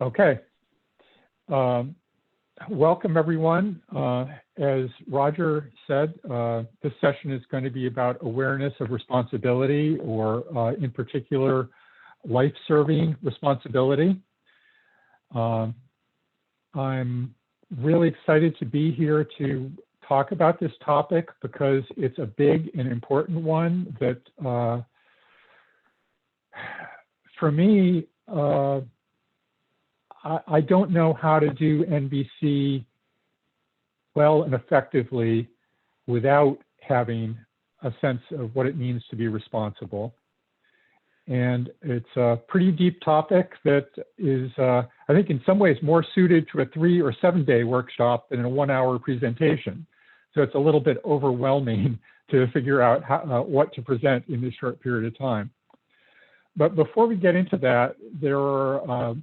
Okay. Welcome, everyone. As Roger said, this session is going to be about awareness of responsibility, or in particular, life-serving responsibility. I'm really excited to be here to talk about this topic because it's a big and important one that, for me, I don't know how to do NVC well and effectively without having a sense of what it means to be responsible. And it's a pretty deep topic that is, I think, in some ways more suited to a 3 or 7 day workshop than a 1 hour presentation. So it's a little bit overwhelming to figure out how, what to present in this short period of time. But before we get into that, there are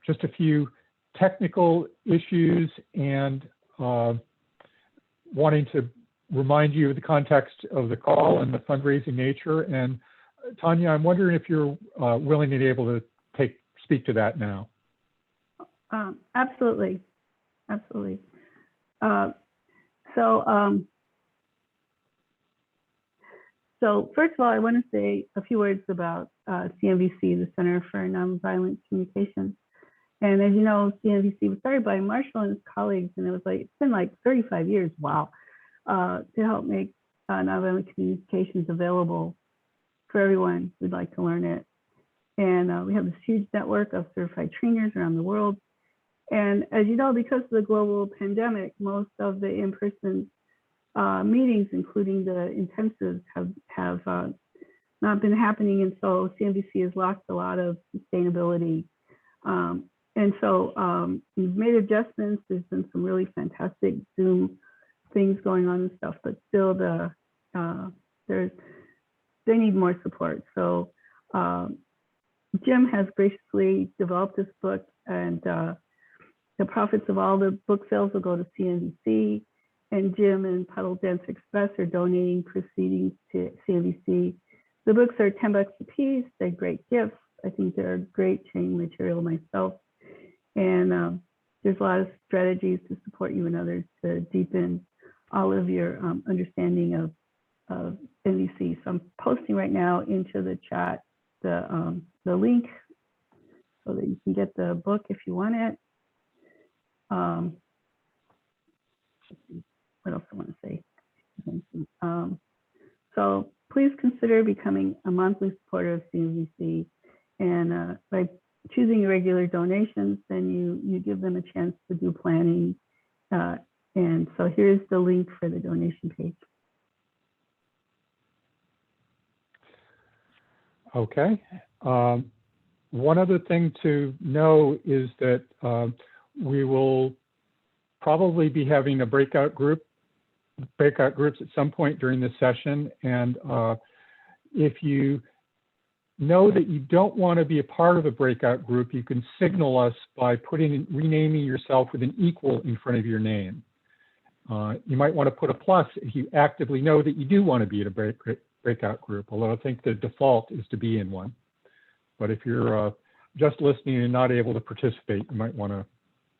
just a few technical issues and wanting to remind you of the context of the call and the fundraising nature. And Tanya, I'm wondering if you're willing and able to speak to that now. Absolutely, absolutely. So first of all, I want to say a few words about CNVC, the Center for Nonviolent Communication. And as you know, CNVC was started by Marshall and his colleagues, and it's been like 35 years, wow, to help make nonviolent communications available for everyone who'd like to learn it. And we have this huge network of certified trainers around the world. And as you know, because of the global pandemic, most of the in-person meetings, including the intensives, have not been happening. And so CNVC has lost a lot of sustainability. And so we've made adjustments. There's been some really fantastic Zoom things going on and stuff, but still they need more support. So Jim has graciously developed this book, and the profits of all the book sales will go to CNVC, and Jim and Puddle Dance Express are donating proceedings to CNVC. The books are $10 a piece. They're great gifts. I think they're great training material myself. And there's a lot of strategies to support you and others to deepen all of your understanding of NVC. So I'm posting right now into the chat the link so that you can get the book if you want it. What else I want to say? So please consider becoming a monthly supporter of CNVC, and by choosing regular donations, then you give them a chance to do planning. And so here's the link for the donation page. Okay. One other thing to know is that we will probably be having a breakout groups at some point during this session. And if you know that you don't want to be a part of a breakout group, you can signal us by renaming yourself with an equal in front of your name. You might want to put a plus if you actively know that you do want to be in a breakout group, although I think the default is to be in one. But if you're just listening and not able to participate, you might want to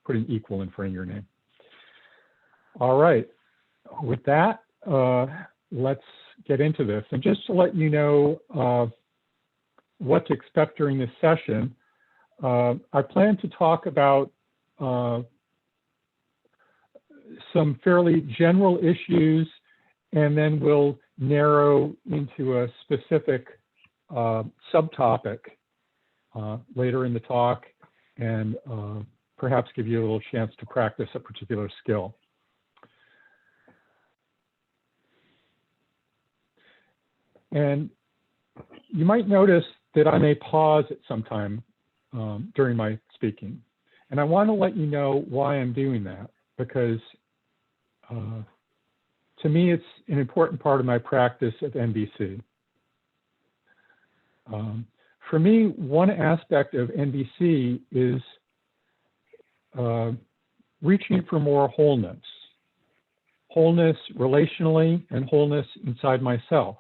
put an equal in front of your name. All right, with that, let's get into this. And just to let you know what to expect during this session, I plan to talk about some fairly general issues, and then we'll narrow into a specific subtopic later in the talk, and perhaps give you a little chance to practice a particular skill. And you might notice that I may pause at some time during my speaking. And I want to let you know why I'm doing that, because to me, it's an important part of my practice at NVC. For me, one aspect of NVC is reaching for more wholeness relationally and wholeness inside myself.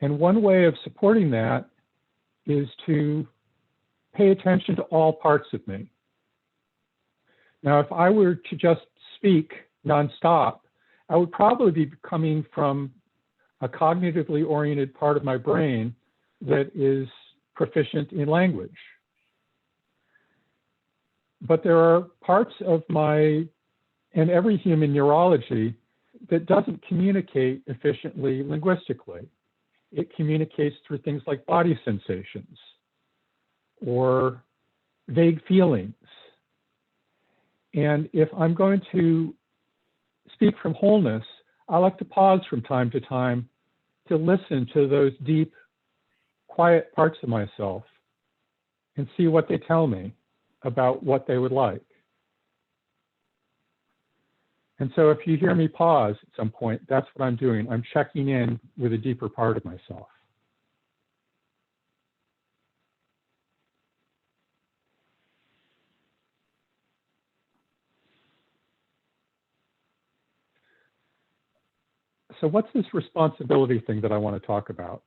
And one way of supporting that is to pay attention to all parts of me. Now, if I were to just speak nonstop, I would probably be coming from a cognitively oriented part of my brain that is proficient in language. But there are parts of my, and every human neurology, that doesn't communicate efficiently linguistically. It communicates through things like body sensations or vague feelings. And if I'm going to speak from wholeness, I like to pause from time to time to listen to those deep, quiet parts of myself and see what they tell me about what they would like. And so if you hear me pause at some point, that's what I'm doing. I'm checking in with a deeper part of myself. So what's this responsibility thing that I want to talk about?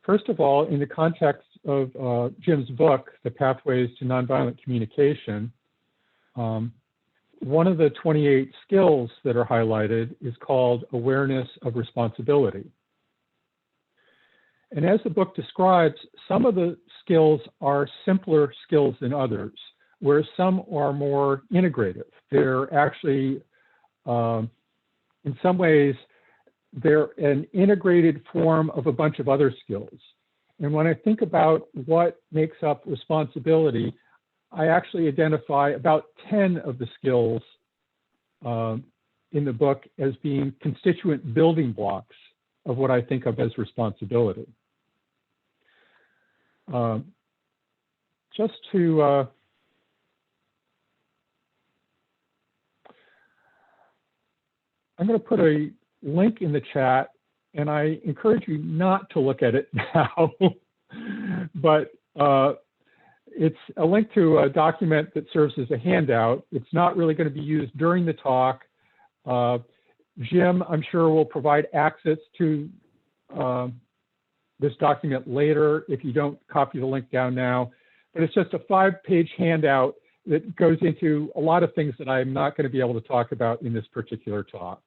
First of all, in the context of Jim's book, The Pathways to Nonviolent Communication, one of the 28 skills that are highlighted is called awareness of responsibility. And as the book describes, some of the skills are simpler skills than others, whereas some are more integrative. They're actually, in some ways, they're an integrated form of a bunch of other skills. And when I think about what makes up responsibility, I actually identify about 10 of the skills in the book as being constituent building blocks of what I think of as responsibility. Just to I'm going to put a link in the chat, and I encourage you not to look at it now, but it's a link to a document that serves as a handout. It's not really going to be used during the talk. Jim, I'm sure, will provide access to this document later if you don't copy the link down now. But it's just a 5-page handout that goes into a lot of things that I'm not going to be able to talk about in this particular talk.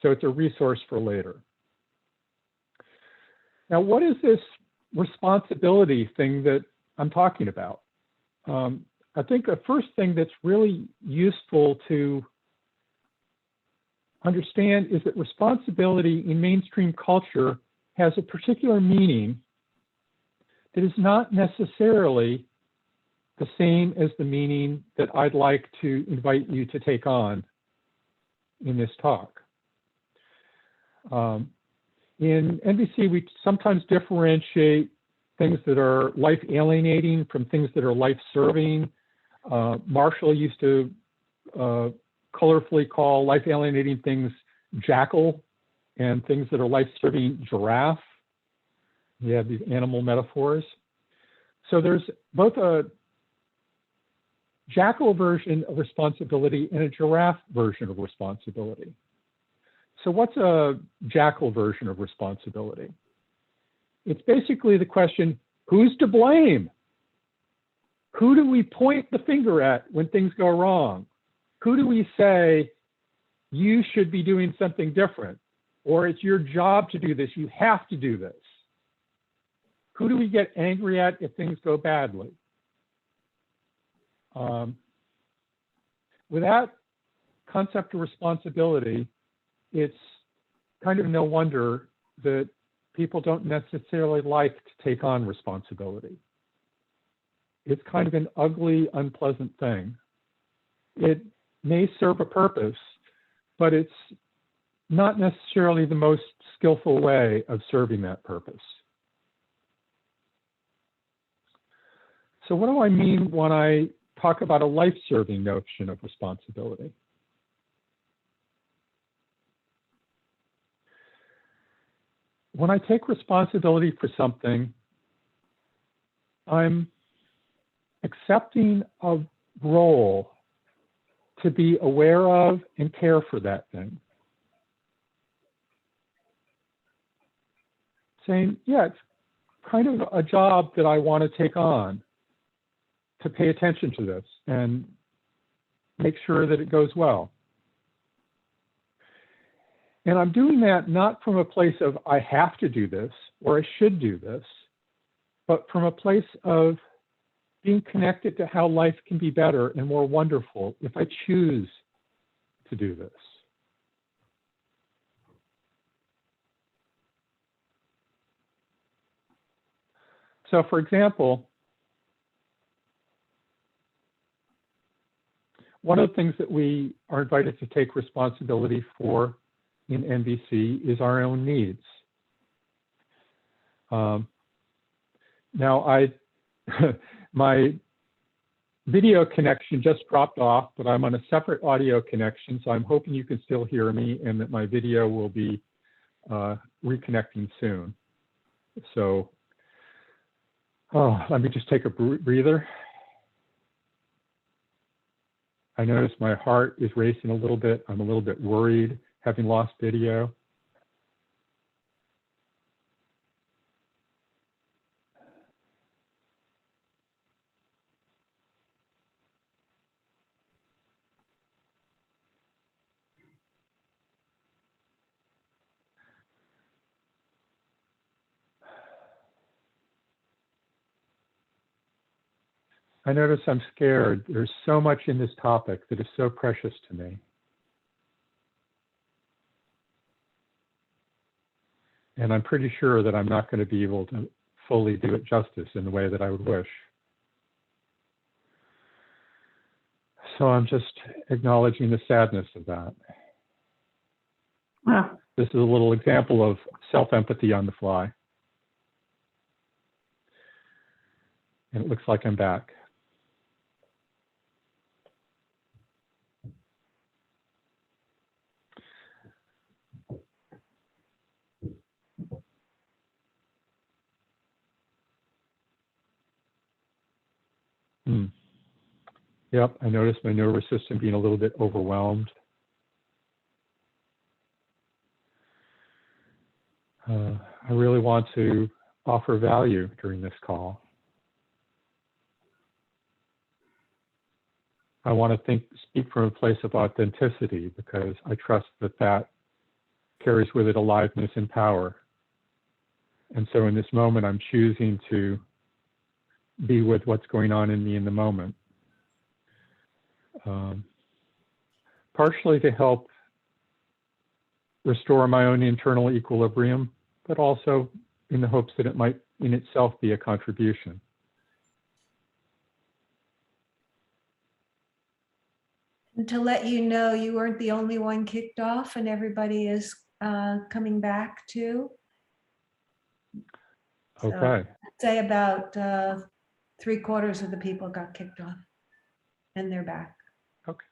So it's a resource for later. Now, what is this responsibility thing that I'm talking about? I think the first thing that's really useful to understand is that responsibility in mainstream culture has a particular meaning that is not necessarily the same as the meaning that I'd like to invite you to take on in this talk. In NVC, we sometimes differentiate things that are life alienating from things that are life serving. Marshall used to colorfully call life alienating things jackal and things that are life serving giraffe. You have these animal metaphors. So there's both a jackal version of responsibility and a giraffe version of responsibility. So what's a jackal version of responsibility? It's basically the question, who's to blame? Who do we point the finger at when things go wrong? Who do we say, you should be doing something different? Or it's your job to do this, you have to do this. Who do we get angry at if things go badly? With that concept of responsibility, it's kind of no wonder that people don't necessarily like to take on responsibility. It's kind of an ugly, unpleasant thing. It may serve a purpose, but it's not necessarily the most skillful way of serving that purpose. So what do I mean when I talk about a life-serving notion of responsibility? When I take responsibility for something, I'm accepting a role to be aware of and care for that thing. saying, yeah, it's kind of a job that I want to take on, to pay attention to this and make sure that it goes well. And I'm doing that not from a place of I have to do this or I should do this, but from a place of being connected to how life can be better and more wonderful if I choose to do this. So for example, one of the things that we are invited to take responsibility for in NVC is our own needs. Now, my video connection just dropped off, but I'm on a separate audio connection, so I'm hoping you can still hear me and that my video will be reconnecting soon. So, let me just take a breather. I notice my heart is racing a little bit. I'm a little bit worried, having lost video. I notice I'm scared. There's so much in this topic that is so precious to me. And I'm pretty sure that I'm not going to be able to fully do it justice in the way that I would wish. So I'm just acknowledging the sadness of that. Wow. This is a little example of self-empathy on the fly. And it looks like I'm back. Yep, I noticed my nervous system being a little bit overwhelmed. I really want to offer value during this call. I want to speak from a place of authenticity because I trust that that carries with it aliveness and power. And so in this moment, I'm choosing to be with what's going on in me in the moment. Partially to help restore my own internal equilibrium, but also in the hopes that it might in itself be a contribution. And to let you know, you weren't the only one kicked off, and everybody is coming back too. Okay. So I'd say about 3/4 of the people got kicked off, and they're back. Okay.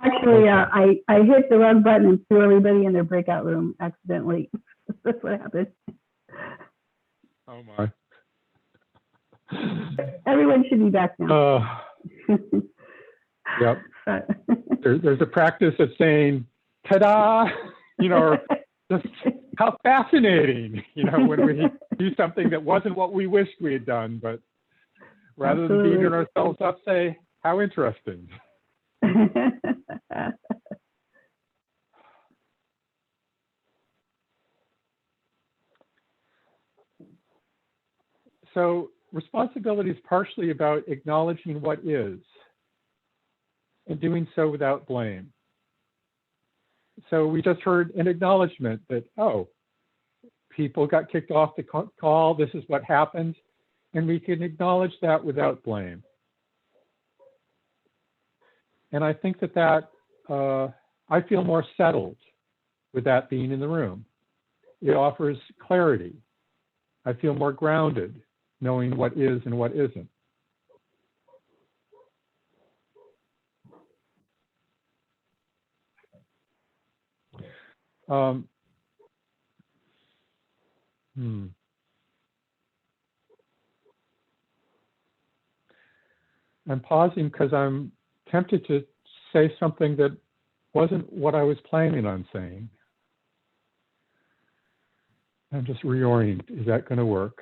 Actually, I hit the wrong button and threw everybody in their breakout room accidentally. That's what happened. Oh my. Everyone should be back now. Yep. There's a practice of saying, ta-da, or just how fascinating, when we do something that wasn't what we wished we had done, but rather than beating ourselves up, say, how interesting. So responsibility is partially about acknowledging what is and doing so without blame. So we just heard an acknowledgement that, oh, people got kicked off the call, this is what happened, and we can acknowledge that without blame. And I think that I feel more settled with that being in the room. It offers clarity. I feel more grounded, knowing what is and what isn't. I'm pausing because I'm tempted to say something that wasn't what I was planning on saying. And just reorient. Is that going to work?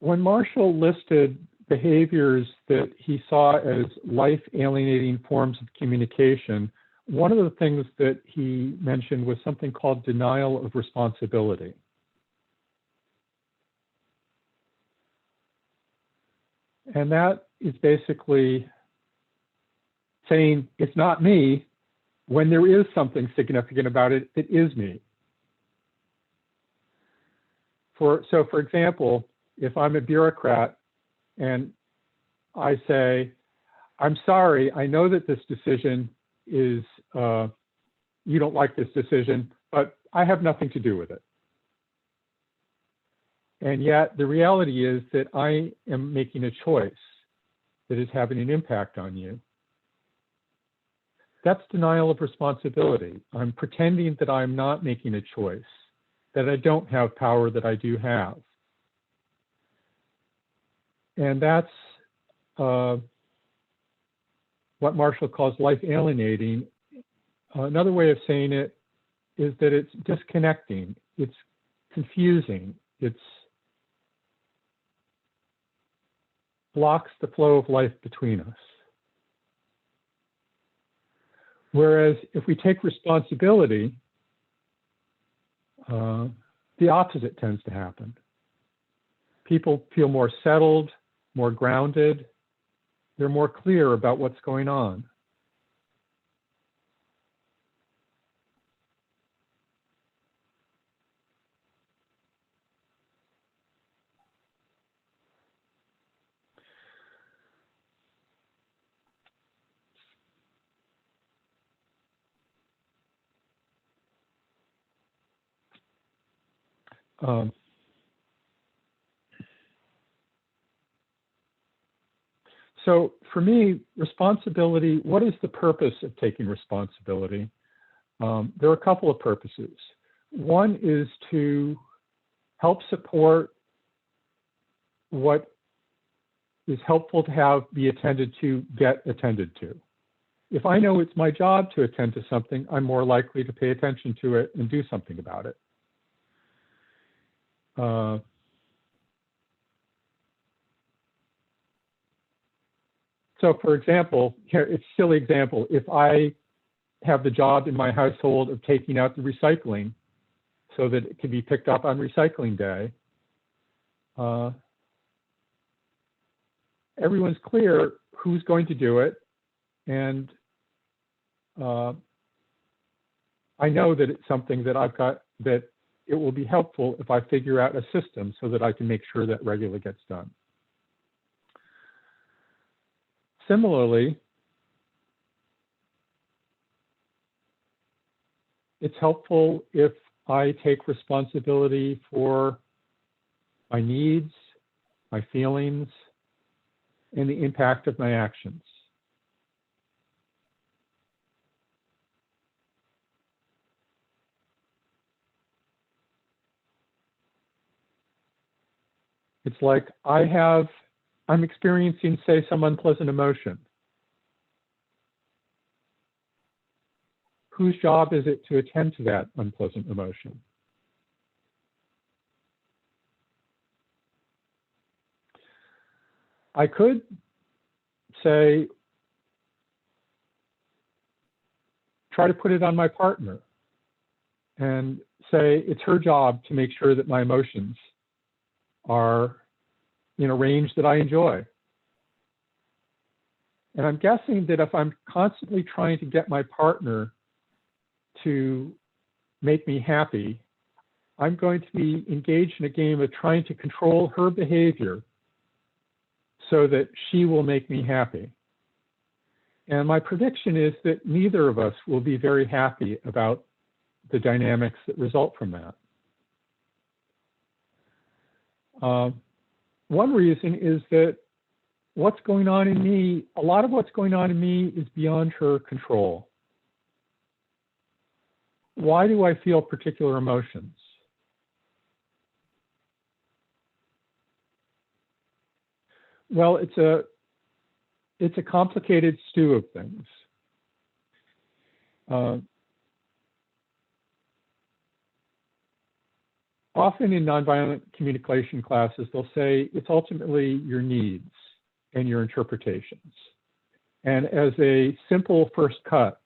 When Marshall listed behaviors that he saw as life-alienating forms of communication, one of the things that he mentioned was something called denial of responsibility. And that is basically saying it's not me when there is something significant about it that is me. So for example, if I'm a bureaucrat and I say, I'm sorry, I know that this decision is, you don't like this decision, but I have nothing to do with it. And yet the reality is that I am making a choice that is having an impact on you. That's denial of responsibility. I'm pretending that I'm not making a choice, that I don't have power that I do have. And that's what Marshall calls life alienating. Another way of saying it is that it's disconnecting, it's confusing, it's blocks the flow of life between us. Whereas if we take responsibility, the opposite tends to happen. People feel more settled, more grounded. They're more clear about what's going on. So for me, responsibility, what is the purpose of taking responsibility? There are a couple of purposes. One is to help support what is helpful to have be attended to, get attended to. If I know it's my job to attend to something, I'm more likely to pay attention to it and do something about it. So for example, here, it's a silly example. If I have the job in my household of taking out the recycling so that it can be picked up on recycling day, everyone's clear who's going to do it. And I know that it's something that I've got, that it will be helpful if I figure out a system so that I can make sure that regularly gets done. Similarly, it's helpful if I take responsibility for my needs, my feelings, and the impact of my actions. It's like I'm experiencing, say, some unpleasant emotion. Whose job is it to attend to that unpleasant emotion? I could say, try to put it on my partner and say it's her job to make sure that my emotions are in a range that I enjoy. And I'm guessing that if I'm constantly trying to get my partner to make me happy, I'm going to be engaged in a game of trying to control her behavior so that she will make me happy. And my prediction is that neither of us will be very happy about the dynamics that result from that. One reason is that what's going on in me, a lot of what's going on in me is beyond her control. Why do I feel particular emotions? Well, it's a complicated stew of things. often in nonviolent communication classes, they'll say it's ultimately your needs and your interpretations. And as a simple first cut,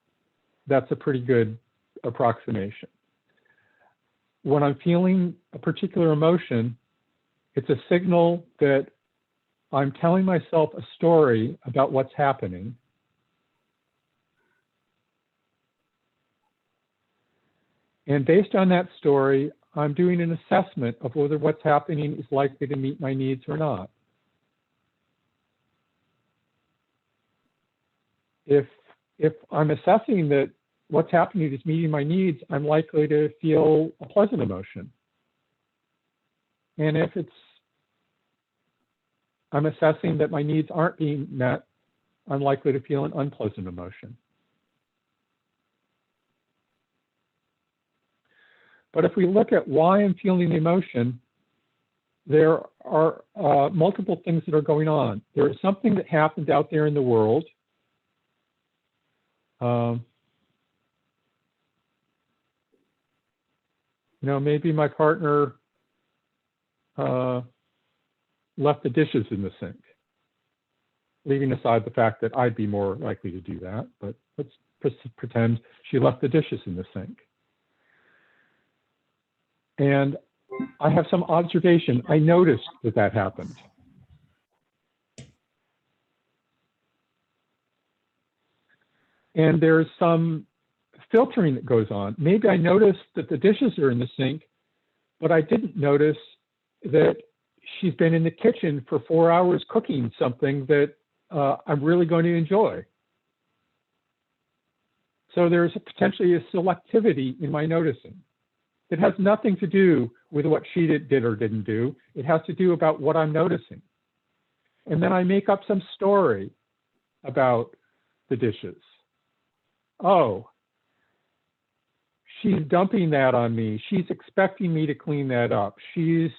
that's a pretty good approximation. When I'm feeling a particular emotion, it's a signal that I'm telling myself a story about what's happening. And based on that story, I'm doing an assessment of whether what's happening is likely to meet my needs or not. If I'm assessing that what's happening is meeting my needs, I'm likely to feel a pleasant emotion. And if I'm assessing that my needs aren't being met, I'm likely to feel an unpleasant emotion. But if we look at why I'm feeling the emotion, there are multiple things that are going on. There is something that happened out there in the world. Maybe my partner left the dishes in the sink, leaving aside the fact that I'd be more likely to do that, but let's pretend she left the dishes in the sink. And I have some observation. I noticed that happened. And there's some filtering that goes on. Maybe I noticed that the dishes are in the sink, but I didn't notice that she's been in the kitchen for 4 hours cooking something that I'm really going to enjoy. So there's potentially a selectivity in my noticing. It has nothing to do with what she did or didn't do. It has to do about what I'm noticing. And then I make up some story about the dishes. Oh, she's dumping that on me. She's expecting me to clean that up. She's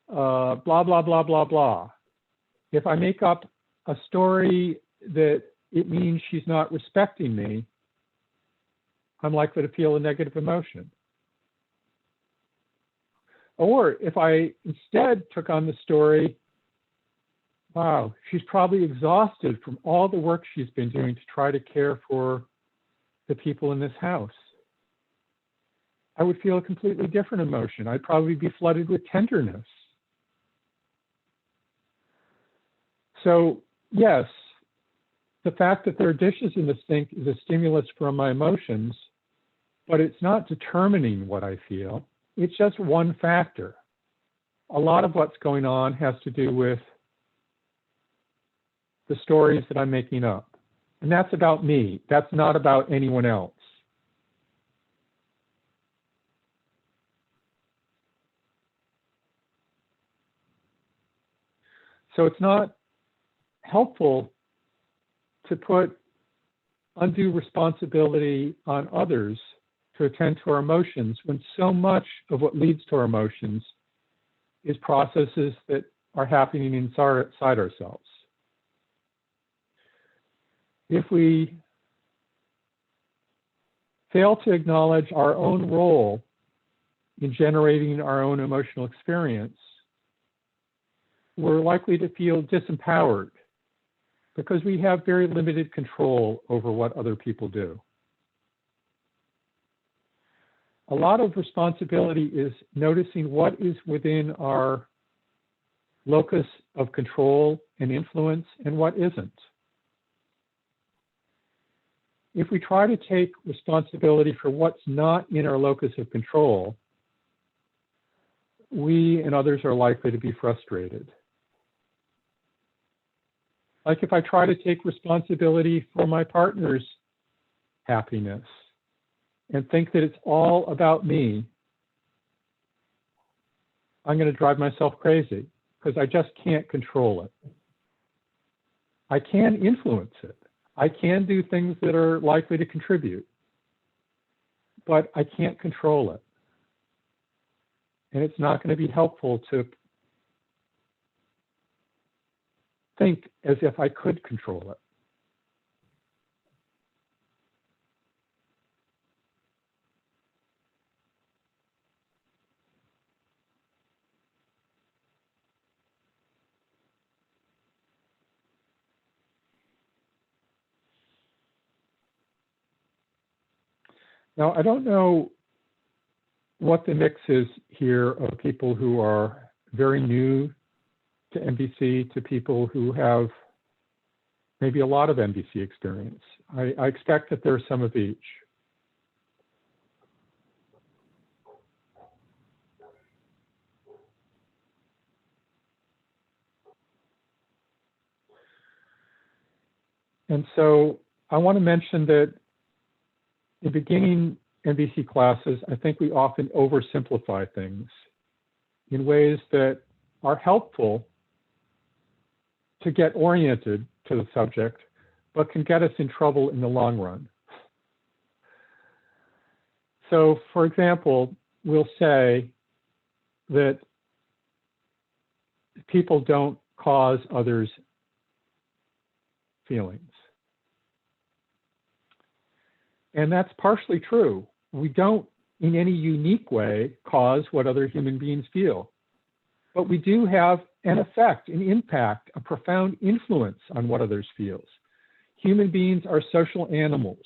blah, blah, blah, blah, blah. If I make up a story that it means she's not respecting me, I'm likely to feel a negative emotion. Or if I instead took on the story, wow, she's probably exhausted from all the work she's been doing to try to care for the people in this house, I would feel a completely different emotion. I'd probably be flooded with tenderness. So yes, the fact that there are dishes in the sink is a stimulus for my emotions, but it's not determining what I feel. It's just one factor. A lot of what's going on has to do with the stories that I'm making up. And that's about me. That's not about anyone else. So it's not helpful to put undue responsibility on others to attend to our emotions when so much of what leads to our emotions is processes that are happening inside ourselves. If we fail to acknowledge our own role in generating our own emotional experience, we're likely to feel disempowered because we have very limited control over what other people do. A lot of responsibility is noticing what is within our locus of control and influence and what isn't. If we try to take responsibility for what's not in our locus of control, we and others are likely to be frustrated. Like if I try to take responsibility for my partner's happiness and think that it's all about me, I'm going to drive myself crazy because I just can't control it. I can influence it. I can do things that are likely to contribute, but I can't control it. And it's not going to be helpful to think as if I could control it. Now, I don't know what the mix is here of people who are very new to MVC to people who have maybe a lot of MVC experience. I expect that there's some of each. And so I want to mention that in beginning MVC classes, I think we often oversimplify things in ways that are helpful to get oriented to the subject, but can get us in trouble in the long run. So, for example, we'll say that people don't cause others feelings. And that's partially true. We don't, in any unique way, cause what other human beings feel. But we do have an effect, an impact, a profound influence on what others feel. Human beings are social animals.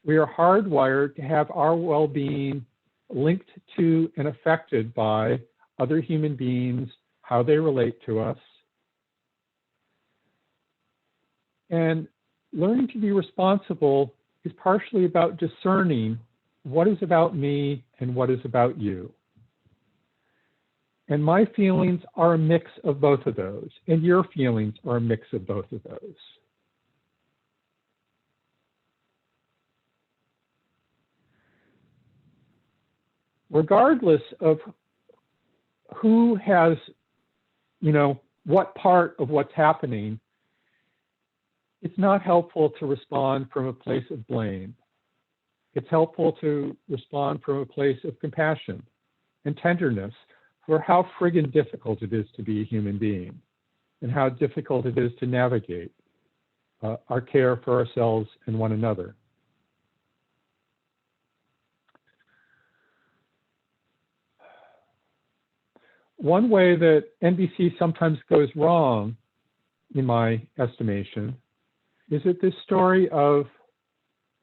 We are hardwired to have our well-being linked to and affected by other human beings, how they relate to us. And learning to be responsible is partially about discerning what is about me and what is about you. And my feelings are a mix of both of those, and your feelings are a mix of both of those. Regardless of who has, what part of what's happening, it's not helpful to respond from a place of blame. It's helpful to respond from a place of compassion and tenderness for how friggin' difficult it is to be a human being and how difficult it is to navigate our care for ourselves and one another. One way that NVC sometimes goes wrong, in my estimation, is that this story of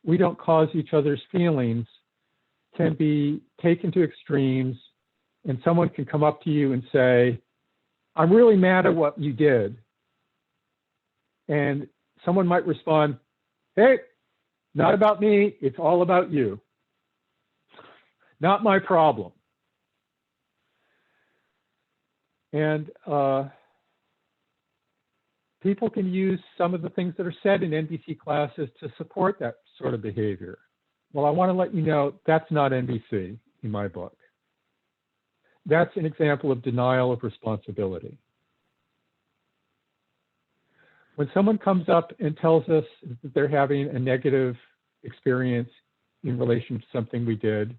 we don't cause each other's feelings can be taken to extremes, and someone can come up to you and say, I'm really mad at what you did. And someone might respond, hey, not about me, it's all about you. Not my problem. And people can use some of the things that are said in NVC classes to support that sort of behavior. Well, I want to let you know that's not NVC in my book. That's an example of denial of responsibility. When someone comes up and tells us that they're having a negative experience in relation to something we did,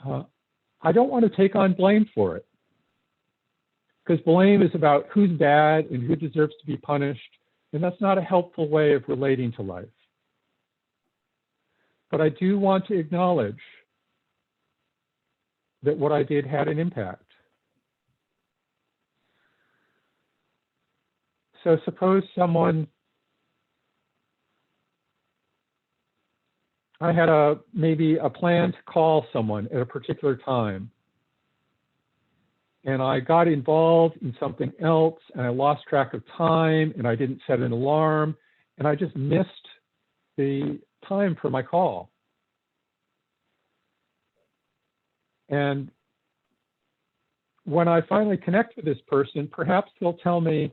I don't want to take on blame for it. Because blame is about who's bad and who deserves to be punished, and that's not a helpful way of relating to life. But I do want to acknowledge that what I did had an impact. So suppose I had maybe a plan to call someone at a particular time, and I got involved in something else, and I lost track of time, and I didn't set an alarm, and I just missed the time for my call. And when I finally connect with this person, perhaps they'll tell me,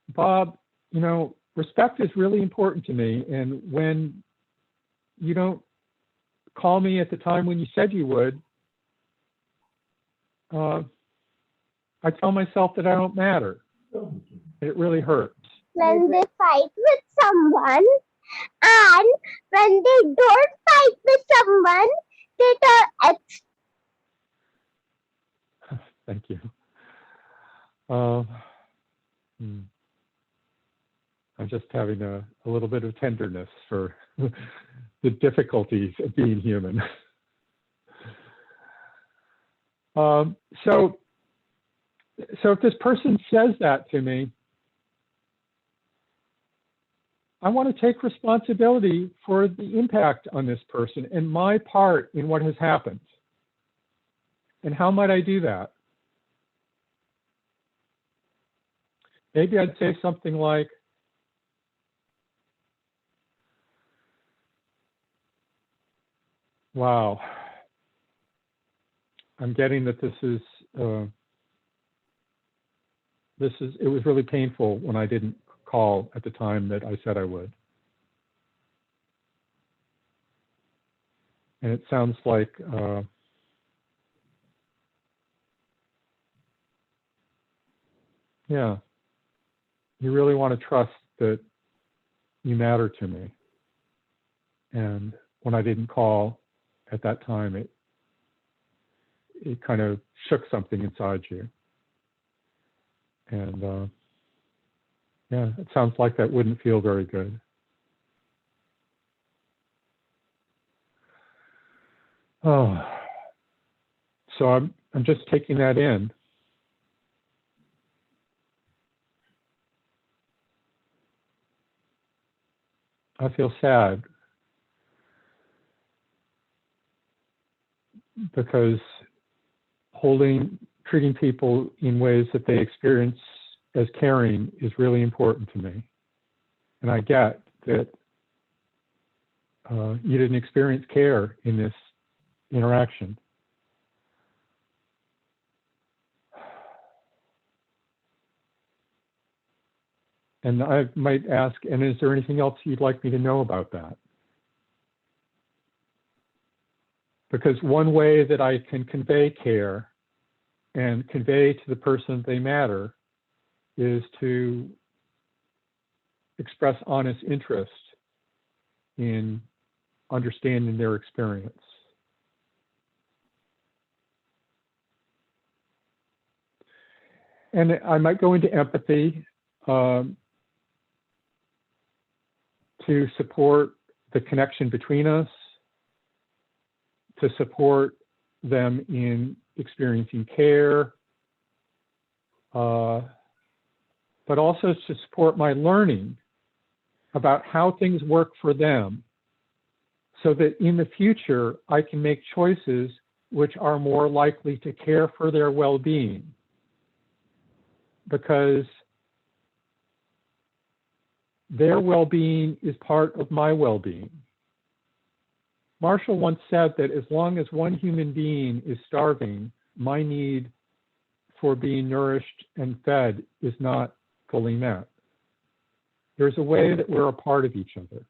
Bob, respect is really important to me, and when you don't call me at the time when you said you would, I tell myself that I don't matter. It really hurts. When they fight with someone, and when they don't fight with someone, they turn X. Thank you. I'm just having a little bit of tenderness for the difficulties of being human. So if this person says that to me, I want to take responsibility for the impact on this person and my part in what has happened. And how might I do that? Maybe I'd say something like, wow, I'm getting that it was really painful when I didn't call at the time that I said I would. And it sounds like, yeah, you really want to trust that you matter to me. And when I didn't call at that time, it kind of shook something inside you. And yeah, it sounds like that wouldn't feel very good. Oh, so I'm just taking that in. I feel sad because treating people in ways that they experience as caring is really important to me. And I get that you didn't experience care in this interaction. And I might ask, and is there anything else you'd like me to know about that? Because one way that I can convey care and convey to the person they matter is to express honest interest in understanding their experience. And I might go into empathy to support the connection between us, to support them in experiencing care, but also to support my learning about how things work for them so that in the future I can make choices which are more likely to care for their well-being. Because their well-being is part of my well-being. Marshall once said that as long as one human being is starving, my need for being nourished and fed is not fully met. There's a way that we're a part of each other.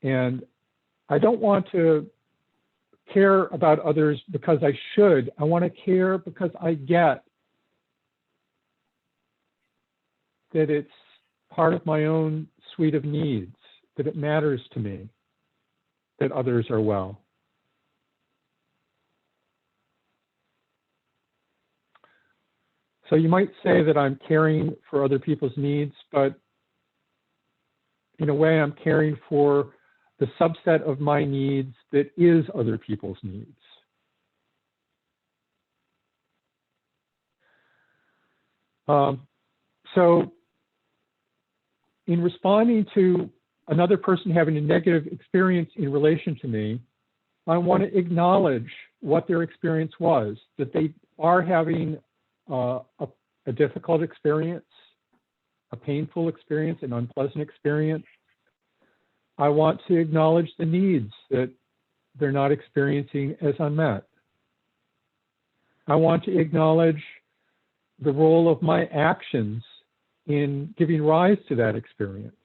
And I don't want to care about others because I should. I want to care because I get that it's part of my own suite of needs, that it matters to me that others are well. So you might say that I'm caring for other people's needs, but in a way I'm caring for the subset of my needs that is other people's needs. So in responding to another person having a negative experience in relation to me, I want to acknowledge what their experience was, that they are having a difficult experience, a painful experience, an unpleasant experience. I want to acknowledge the needs that they're not experiencing as unmet. I want to acknowledge the role of my actions in giving rise to that experience.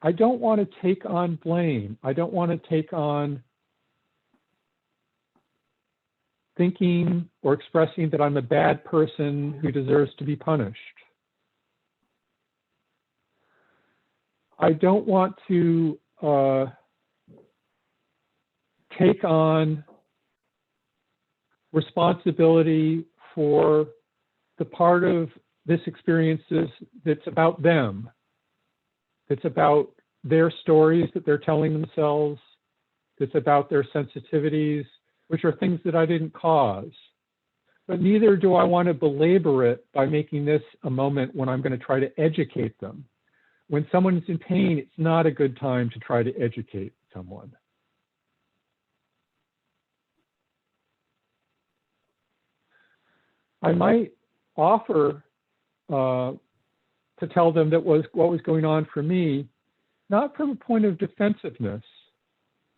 I don't want to take on blame. I don't want to take on thinking or expressing that I'm a bad person who deserves to be punished. I don't want to take on responsibility for the part of this experience that's about them. It's about their stories that they're telling themselves. It's about their sensitivities, which are things that I didn't cause. but neither do I want to belabor it by making this a moment when I'm going to try to educate them. When someone is in pain, it's not a good time to try to educate someone. I might offer to tell them that what was going on for me, not from a point of defensiveness,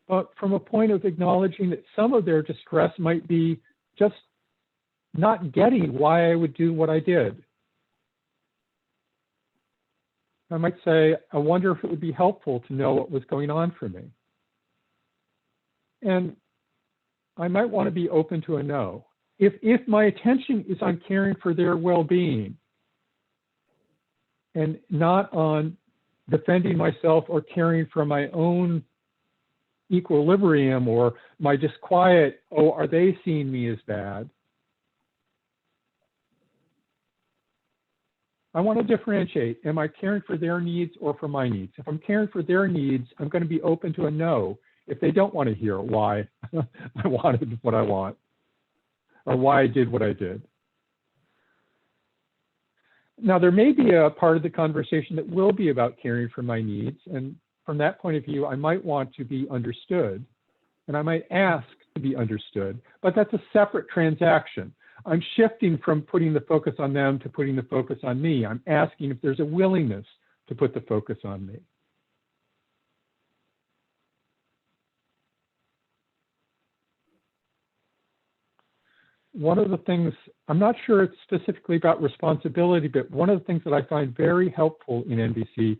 but from a point of acknowledging that some of their distress might be just not getting why I would do what I did. I might say, I wonder if it would be helpful to know what was going on for me. And I might want to be open to a no. If my attention is on caring for their well-being and not on defending myself or caring for my own equilibrium or my disquiet, oh, are they seeing me as bad? I want to differentiate. Am I caring for their needs or for my needs? If I'm caring for their needs, I'm going to be open to a no if they don't want to hear why I wanted what I want or why I did what I did. Now, there may be a part of the conversation that will be about caring for my needs. And from that point of view, I might want to be understood and I might ask to be understood, but that's a separate transaction. I'm shifting from putting the focus on them to putting the focus on me. I'm asking if there's a willingness to put the focus on me. One of the things, I'm not sure it's specifically about responsibility, but one of the things that I find very helpful in NVC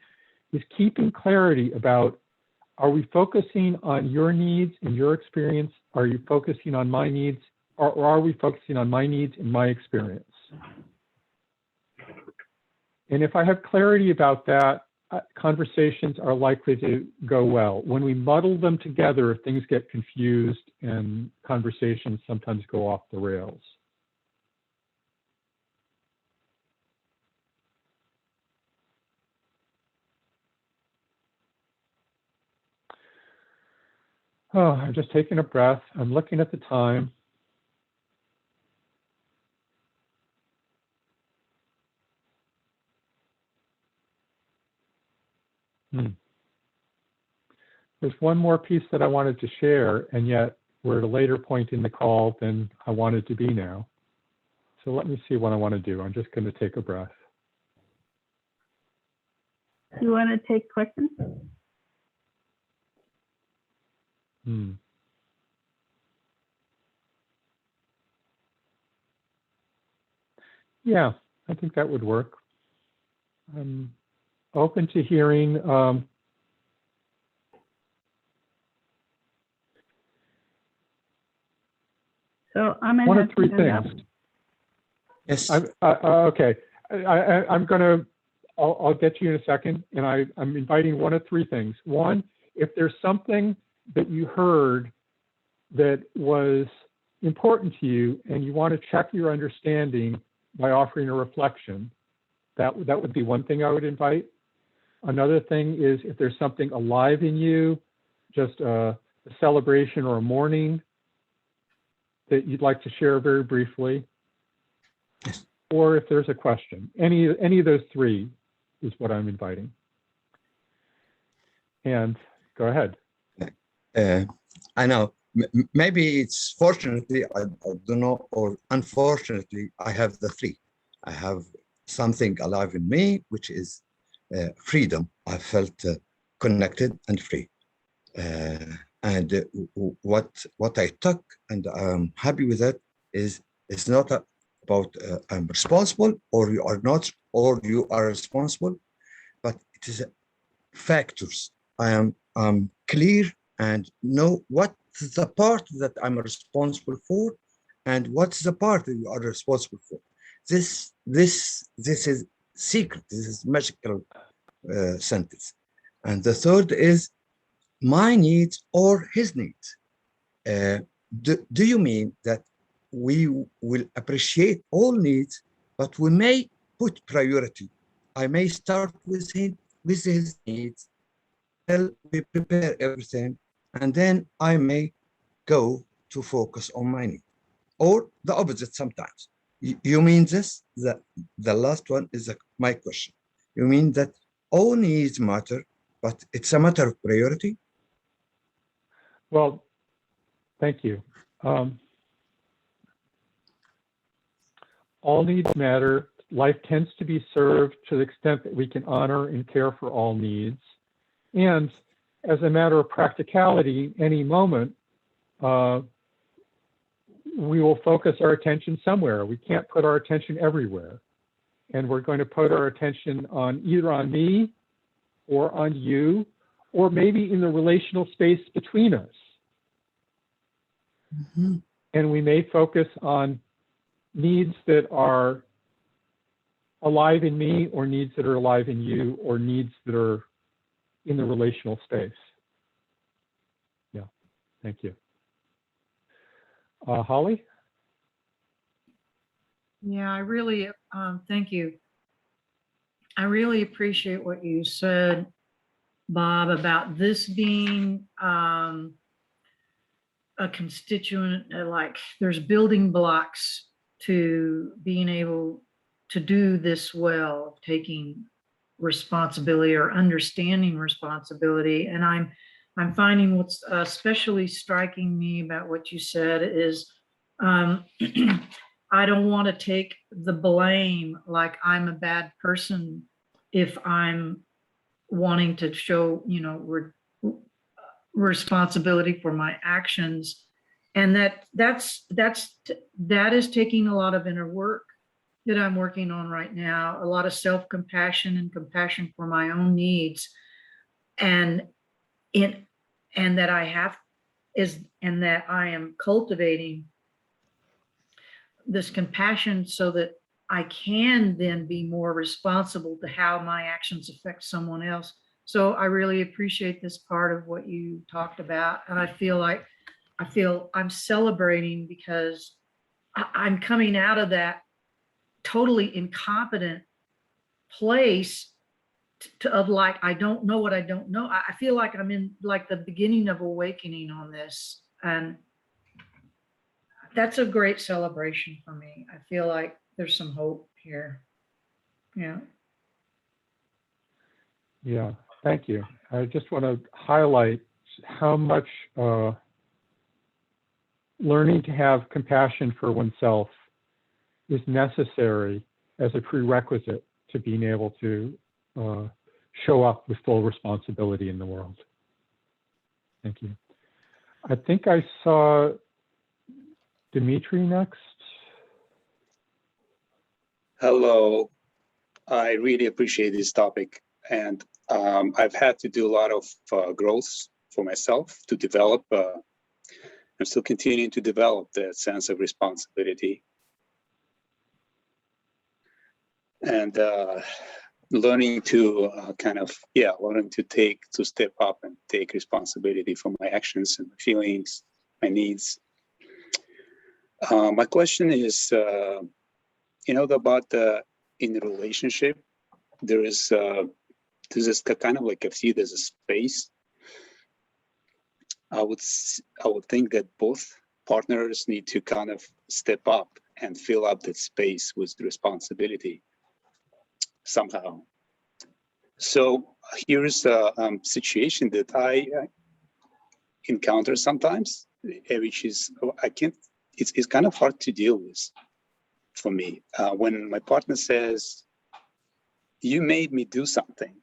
is keeping clarity about, are we focusing on your needs and your experience? Are you focusing on my needs? Or are we focusing on my needs and my experience? And if I have clarity about that, conversations are likely to go well. When we muddle them together, things get confused and conversations sometimes go off the rails. Oh, I'm just taking a breath. I'm looking at the time. There's one more piece that I wanted to share, and yet we're at a later point in the call than I wanted to be now. So let me see what I want to do. I'm just going to take a breath. You want to take questions? Yeah, I think that would work. I'm open to hearing so I'm one of three things. Yes. Okay, I'm gonna, I'll get to you in a second, and I'm inviting one of three things. One, if there's something that you heard that was important to you and you want to check your understanding by offering a reflection, that would be one thing I would invite. Another thing is if there's something alive in you, just a celebration or a mourning that you'd like to share very briefly, Yes. or if there's a question. Any of those three is what I'm inviting. And go ahead. I know, maybe it's fortunately, I don't know, or unfortunately, I have the three. I have something alive in me, which is freedom. I felt connected and free. And what I took, and I'm happy with that, is it's not about I'm responsible or you are not, or you are responsible, but it is factors. I am clear and know what the part that I'm responsible for and what's the part that you are responsible for. This is secret. This is magical sentence. And the third is my needs or his needs. Do you mean that we will appreciate all needs, but we may put priority? I may start with his needs till we prepare everything, and then I may go to focus on my need. or the opposite sometimes. You mean this? The last one is my question. You mean that all needs matter, but it's a matter of priority? Well, thank you. All needs matter. Life tends to be served to the extent that we can honor and care for all needs. And as a matter of practicality, any moment, we will focus our attention somewhere. We can't put our attention everywhere. And we're going to put our attention on either on me or on you, or maybe in the relational space between us. Mm-hmm. And we may focus on needs that are alive in me, or needs that are alive in you, or needs that are in the relational space. Yeah, thank you. Holly? Yeah, I really, thank you. I really appreciate what you said, Bob, about this being a constituent, like there's building blocks to being able to do this well, taking responsibility or understanding responsibility. And I'm finding what's especially striking me about what you said is I don't want to take the blame like I'm a bad person if I'm wanting to show, you know, responsibility for my actions. And that is taking a lot of inner work that I'm working on right now, a lot of self-compassion and compassion for my own needs. And that I am cultivating this compassion so that I can then be more responsible to how my actions affect someone else. So I really appreciate this part of what you talked about. And I feel I'm celebrating because I'm coming out of that totally incompetent place of like, I don't know what I don't know. I feel like I'm in like the beginning of awakening on this. And that's a great celebration for me. I feel like there's some hope here. Yeah. Yeah, thank you. I just want to highlight how much learning to have compassion for oneself is necessary as a prerequisite to being able to show up with full responsibility in the world. Thank you. I think I saw Dimitri next. Hello. I really appreciate this topic. And I've had to do a lot of growth for myself to develop. I'm still continuing to develop that sense of responsibility. And learning to learning to step up and take responsibility for my actions and my feelings, my needs. My question is, about in a relationship, there's this kind of like I see there's a space. I would think that both partners need to kind of step up and fill up that space with responsibility somehow. So here's a situation that I encounter sometimes, which is it's kind of hard to deal with for me. When my partner says, "You made me do something,"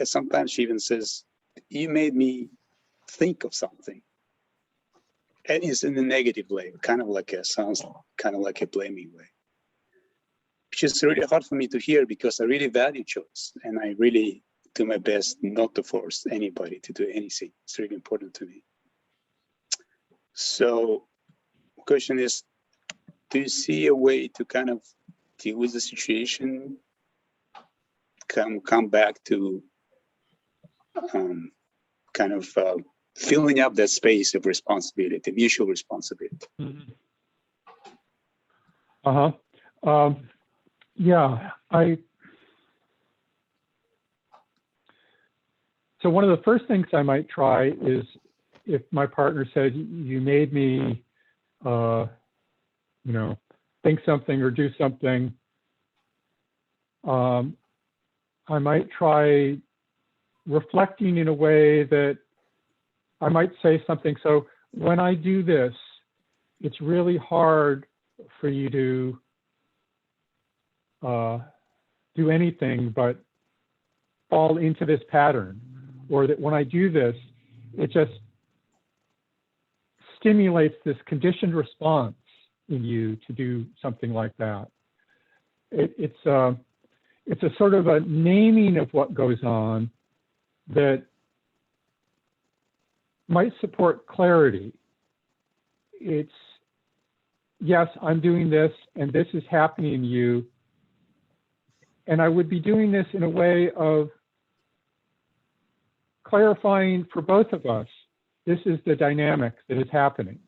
sometimes she even says, "You made me think of something," and it's in a negative way, sounds kind of like a blaming way, which is really hard for me to hear because I really value choice and I really do my best not to force anybody to do anything. It's really important to me. So the question is, do you see a way to kind of deal with the situation, come back to filling up that space of responsibility, mutual responsibility? Mm-hmm. Yeah, so one of the first things I might try is if my partner said, "You made me you know, think something or do something, I might try reflecting in a way that I might say something. So when I do this, it's really hard for you to do anything but fall into this pattern, or that when I do this, it just stimulates this conditioned response in you to do something like that. It's a sort of a naming of what goes on that might support clarity. It's, yes, I'm doing this and this is happening to you. And I would be doing this in a way of clarifying for both of us, this is the dynamic that is happening.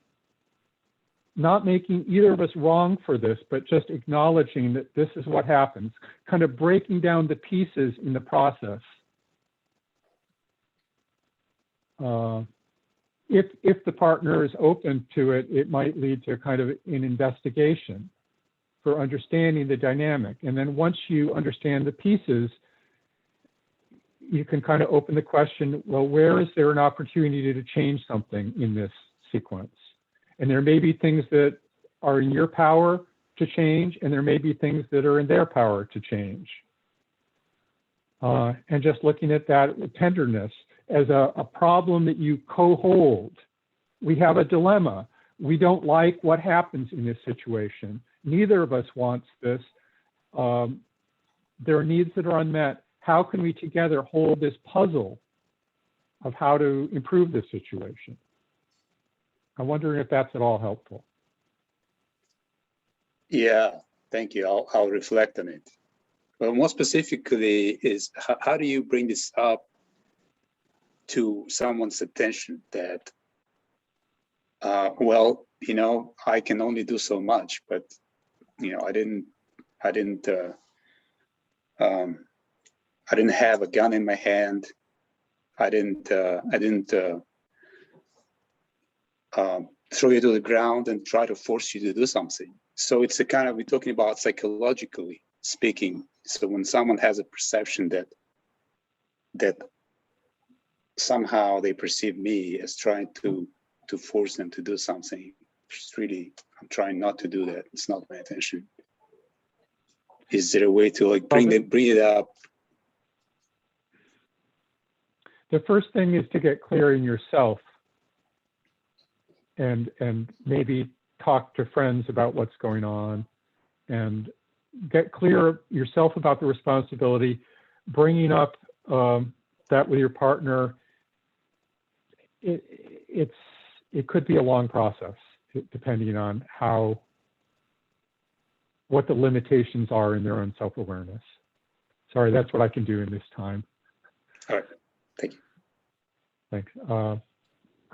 Not making either of us wrong for this, but just acknowledging that this is what happens, kind of breaking down the pieces in the process. If the partner is open to it, it might lead to kind of an investigation for understanding the dynamic. And then once you understand the pieces, you can kind of open the question, well, where is there an opportunity to change something in this sequence? And there may be things that are in your power to change, and there may be things that are in their power to change. And just looking at that with tenderness as a problem that you co-hold. We have a dilemma. We don't like what happens in this situation. Neither of us wants this. There are needs that are unmet. How can we together hold this puzzle of how to improve this situation? I'm wondering if that's at all helpful. Yeah, thank you. I'll reflect on it. Well, more specifically is how do you bring this up to someone's attention that, well, you know, I can only do so much, but, you know, I didn't have a gun in my hand. I didn't throw you to the ground and try to force you to do something. So it's a kind of, we're talking about psychologically speaking. So when someone has a perception that somehow they perceive me as trying to force them to do something, it's really, I'm trying not to do that. It's not my intention. Is there a way to like bring it up? The first thing is to get clear in yourself and maybe talk to friends about what's going on and get clear yourself about the responsibility, bringing up that with your partner. It could be a long process depending on what the limitations are in their own self-awareness. Sorry, that's what I can do in this time. All right, thank you. Thanks.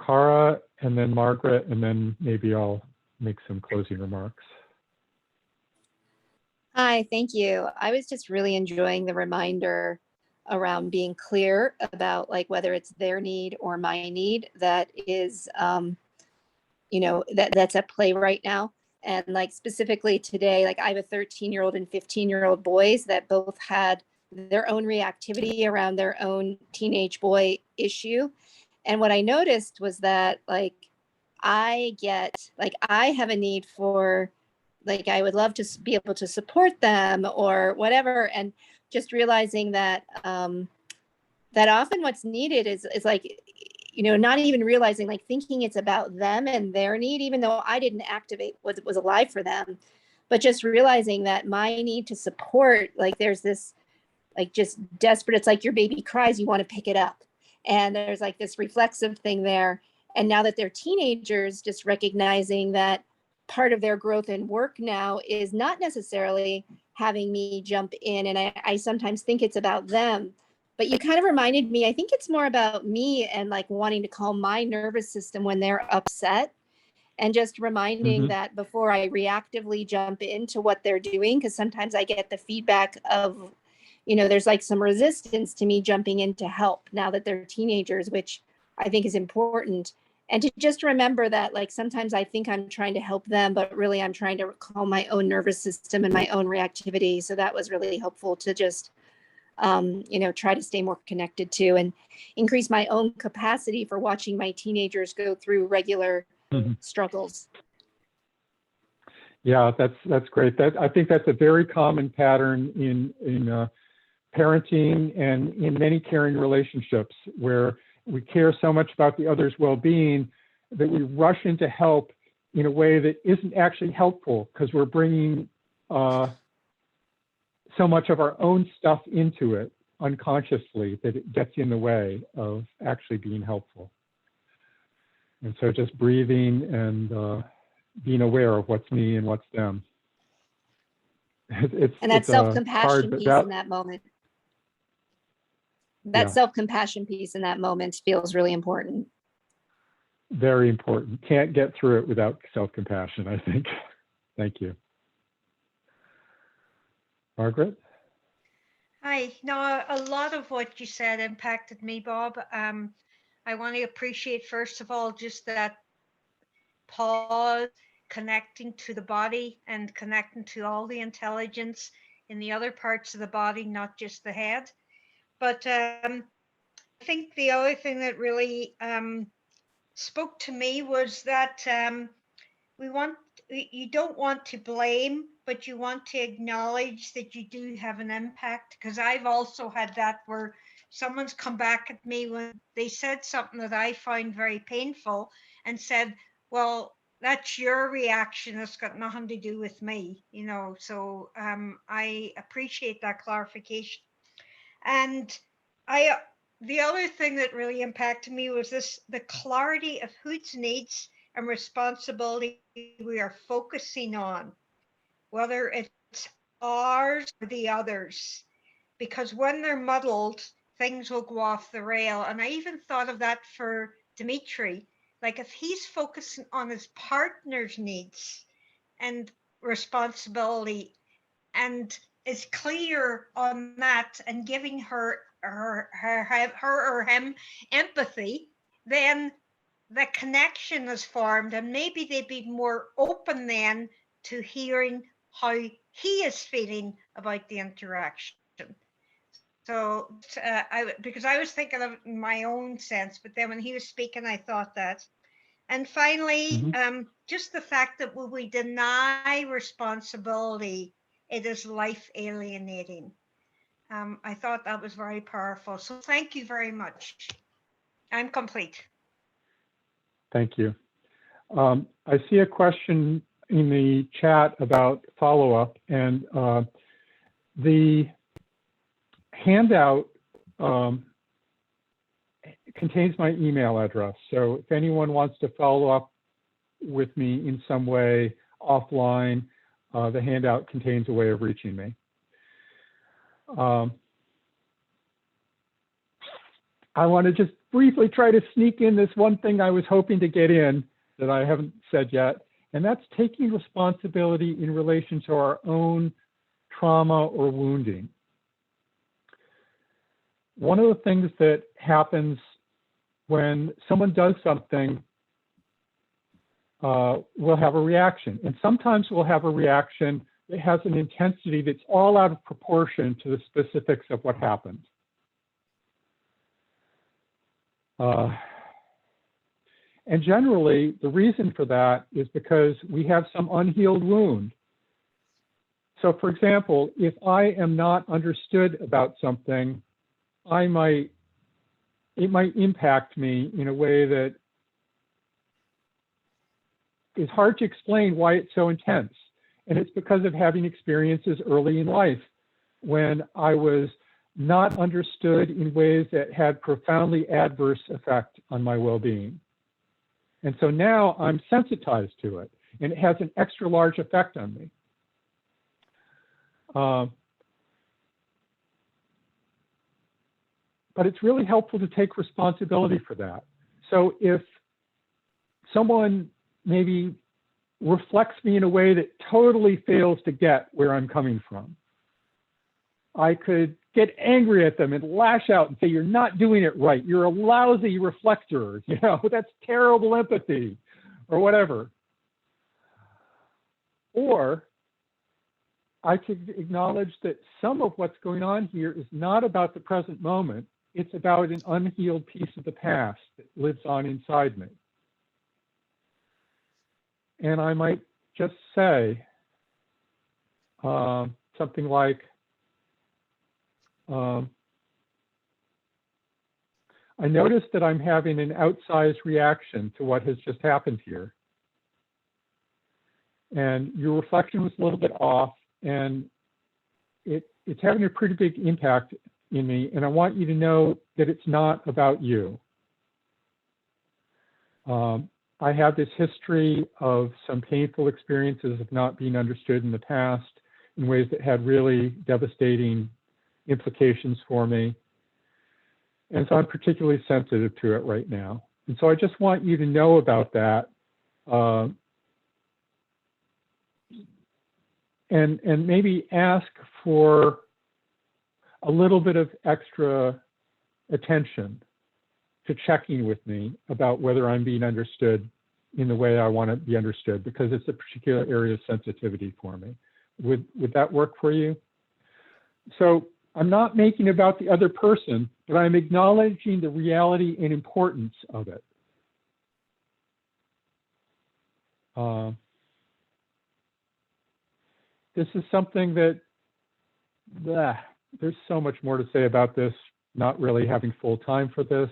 Cara, and then Margaret, and then maybe I'll make some closing remarks. Hi, thank you. I was just really enjoying the reminder around being clear about like whether it's their need or my need that is, you know, that's at play right now. And like specifically today, like I have a 13-year-old and 15-year-old boys that both had their own reactivity around their own teenage boy issue. And what I noticed was that like I have a need for, like, I would love to be able to support them or whatever. And just realizing that that often what's needed is like, you know, not even realizing, like thinking it's about them and their need, even though I didn't activate what was alive for them, but just realizing that my need to support, like there's this, like just desperate, it's like your baby cries, you want to pick it up. And there's like this reflexive thing there. And now that they're teenagers, just recognizing that part of their growth and work now is not necessarily having me jump in. And I sometimes think it's about them, but you kind of reminded me, I think it's more about me and like wanting to calm my nervous system when they're upset. And just reminding that before I reactively jump into what they're doing, because sometimes I get the feedback of, you know, there's like some resistance to me jumping in to help now that they're teenagers, which I think is important. And to just remember that, like, sometimes I think I'm trying to help them, but really I'm trying to calm my own nervous system and my own reactivity. So that was really helpful to just, try to stay more connected to and increase my own capacity for watching my teenagers go through regular struggles. Yeah, that's great. I think that's a very common pattern in parenting and in many caring relationships, where we care so much about the other's well-being that we rush into help in a way that isn't actually helpful, because we're bringing so much of our own stuff into it unconsciously that it gets in the way of actually being helpful. And so just breathing and being aware of what's me and what's them. And that self-compassion piece in that moment. That self-compassion piece in that moment feels really important. Very important. Can't get through it without self-compassion, I think. Thank you. Margaret? Hi. No, a lot of what you said impacted me, Bob. I want to appreciate, first of all, just that pause, connecting to the body and connecting to all the intelligence in the other parts of the body, not just the head. But I think the other thing that really spoke to me was that you don't want to blame, but you want to acknowledge that you do have an impact. Because I've also had that, where someone's come back at me when they said something that I find very painful and said, well, that's your reaction, it's got nothing to do with me, so I appreciate that clarification. And the other thing that really impacted me was the clarity of whose needs and responsibility we are focusing on, whether it's ours or the others, because when they're muddled, things will go off the rail. And I even thought of that for Dimitri. Like, if he's focusing on his partner's needs and responsibility and is clear on that and giving her or him empathy, then the connection is formed, and maybe they'd be more open then to hearing how he is feeling about the interaction. So because I was thinking of my own sense, but then when he was speaking, I thought that. And finally, just the fact that when we deny responsibility, it is life alienating. I thought that was very powerful. So thank you very much. I'm complete. Thank you. I see a question in the chat about follow-up, and the handout contains my email address. So if anyone wants to follow up with me in some way offline, the handout contains a way of reaching me. I want to just briefly try to sneak in this one thing I was hoping to get in that I haven't said yet, and that's taking responsibility in relation to our own trauma or wounding. One of the things that happens when someone does something, we'll have a reaction. And sometimes we'll have a reaction that has an intensity that's all out of proportion to the specifics of what happened. And generally, the reason for that is because we have some unhealed wound. So for example, if I am not understood about something, it might impact me in a way that is hard to explain why it's so intense. And it's because of having experiences early in life when I was not understood in ways that had profoundly adverse effect on my well-being. And so now I'm sensitized to it, and it has an extra large effect on me. But it's really helpful to take responsibility for that. So if someone maybe reflects me in a way that totally fails to get where I'm coming from, I could get angry at them and lash out and say, you're not doing it right. You're a lousy reflector. You know, that's terrible empathy or whatever. Or I could acknowledge that some of what's going on here is not about the present moment. It's about an unhealed piece of the past that lives on inside me. And I might just say something like, I noticed that I'm having an outsized reaction to what has just happened here. And your reflection was a little bit off, and it's having a pretty big impact in me. And I want you to know that it's not about you. I have this history of some painful experiences of not being understood in the past in ways that had really devastating implications for me. And so I'm particularly sensitive to it right now. And so I just want you to know about that. And maybe ask for a little bit of extra attention to checking with me about whether I'm being understood in the way I want to be understood, because it's a particular area of sensitivity for me. Would that work for you? So I'm not making about the other person, but I'm acknowledging the reality and importance of it. This is something that, there's so much more to say about this, not really having full time for this.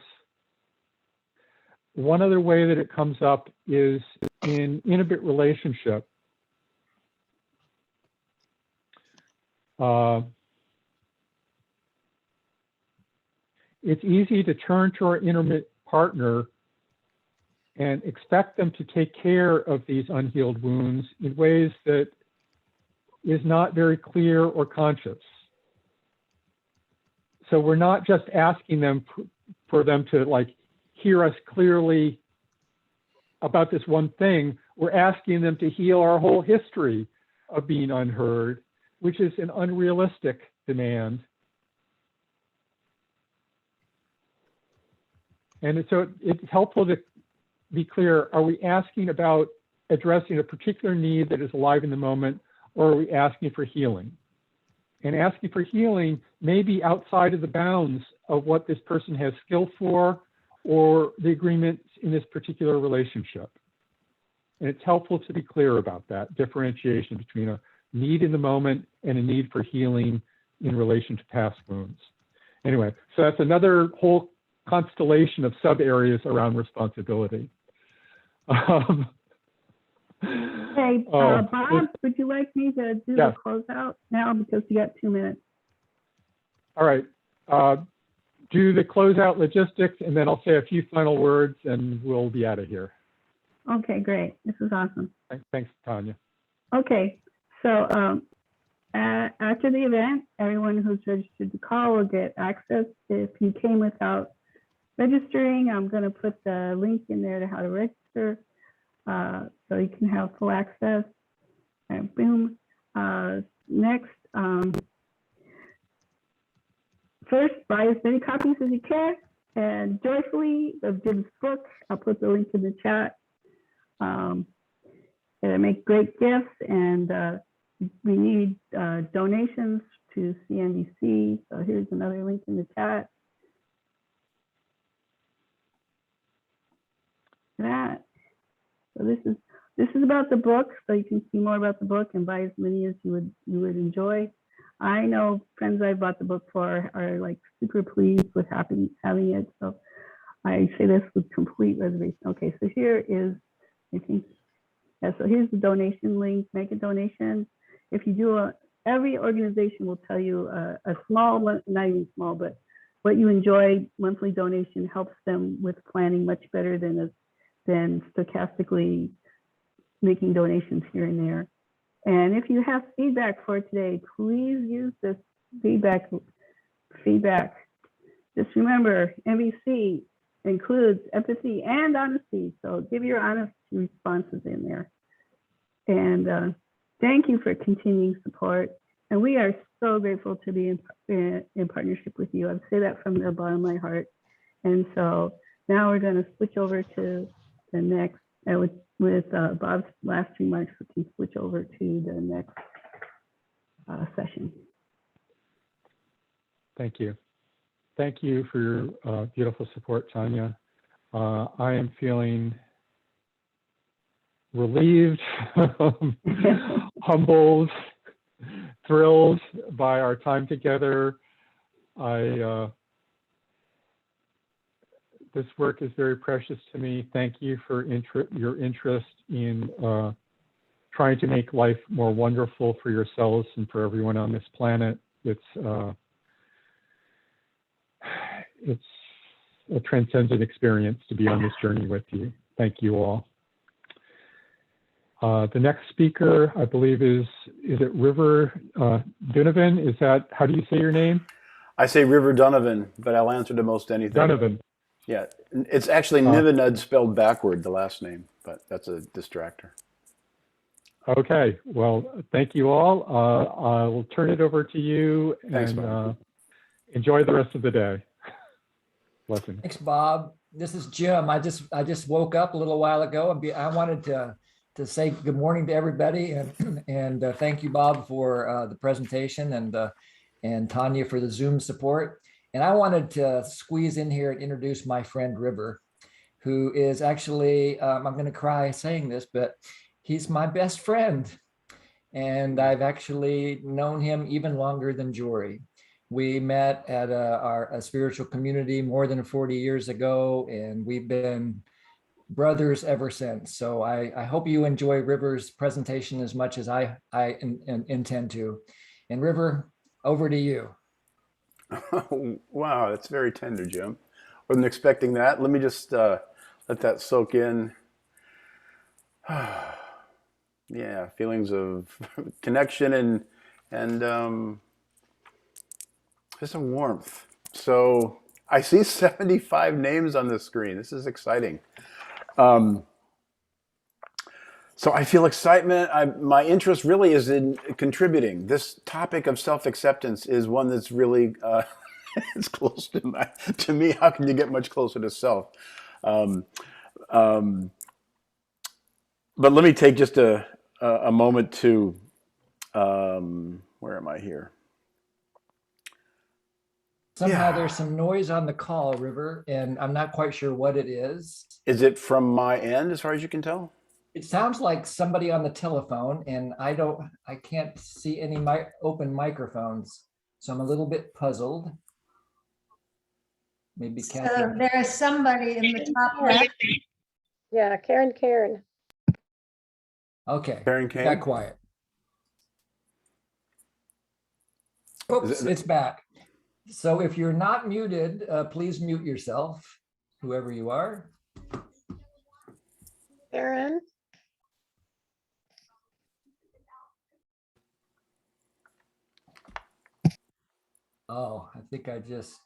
One other way that it comes up is in intimate relationship. It's easy to turn to our intimate partner and expect them to take care of these unhealed wounds in ways that is not very clear or conscious. So we're not just asking them for them to like hear us clearly about this one thing. We're asking them to heal our whole history of being unheard, which is an unrealistic demand. And so it's helpful to be clear, are we asking about addressing a particular need that is alive in the moment, or are we asking for healing? And asking for healing may be outside of the bounds of what this person has skill for or the agreements in this particular relationship. And it's helpful to be clear about that differentiation between a need in the moment and a need for healing in relation to past wounds. Anyway, so that's another whole constellation of sub areas around responsibility. Hey, Bob, would you like me to do the closeout now, because you got 2 minutes? All right. Do the closeout logistics, and then I'll say a few final words, and we'll be out of here. Okay, great. This is awesome. Thanks, Tanya. Okay, so after the event, everyone who's registered to call will get access. If you came without registering, I'm going to put the link in there to how to register, so you can have full access. And boom. Next, first, buy as many copies as you can, and joyfully of Jim's book. I'll put the link in the chat. They make great gifts, and we need donations to CNBC. So here's another link in the chat. That. So this is about the book, so you can see more about the book and buy as many as you would enjoy. I know friends I've bought the book for are like super pleased with having it. So I say this with complete reservation. Okay, so here is, I think, yeah, so here's the donation link. Make a donation. If you do every organization will tell you a small, not even small, but what you enjoy monthly donation helps them with planning much better than stochastically making donations here and there. And if you have feedback for today, please use this feedback. Just remember, MVC includes empathy and honesty. So give your honest responses in there. And thank you for continuing support. And we are so grateful to be in partnership with you. I say that from the bottom of my heart. And so now we're going to switch over to the next, with Bob's last remarks, we can switch over to the next session. Thank you. Thank you for your beautiful support, Tanya. I am feeling relieved, humbled, thrilled by our time together. This work is very precious to me. Thank you for your interest in trying to make life more wonderful for yourselves and for everyone on this planet. It's a transcendent experience to be on this journey with you. Thank you all. The next speaker, I believe, is it River Donovan? Is that, how do you say your name? I say River Donovan, but I'll answer to most anything. Donovan. Yeah, it's actually Nivenud spelled backward, the last name, but that's a distractor. Okay, well, thank you all. I will turn it over to you. Thanks, and Bob. Enjoy the rest of the day. Blessings. Thanks, Bob. This is Jim. I just woke up a little while ago, and I wanted to say good morning to everybody, and thank you, Bob, for the presentation, and Tanya for the Zoom support. And I wanted to squeeze in here and introduce my friend River, who is actually, I'm going to cry saying this, but he's my best friend. And I've actually known him even longer than Jory. We met at a spiritual community more than 40 years ago, and we've been brothers ever since. So I hope you enjoy River's presentation as much as I intend to. And River, over to you. Wow, that's very tender, Jim. Wasn't expecting that. Let me just let that soak in. Yeah, feelings of connection and just a warmth. So I see 75 names on the screen. This is exciting. So I feel excitement. My interest really is in contributing. This topic of self-acceptance is one that's really it's close to me. How can you get much closer to self? But let me take just a moment to, where am I here? Somehow there's some noise on the call, River, and I'm not quite sure what it is. Is it from my end, as far as you can tell? It sounds like somebody on the telephone, and I can't see any open microphones. So I'm a little bit puzzled. Maybe Kathy. So there's somebody in the top left. Yeah, Karen. Okay, Karen got quiet. Oops, it's back. So if you're not muted, please mute yourself, whoever you are. Karen. Oh, I think I just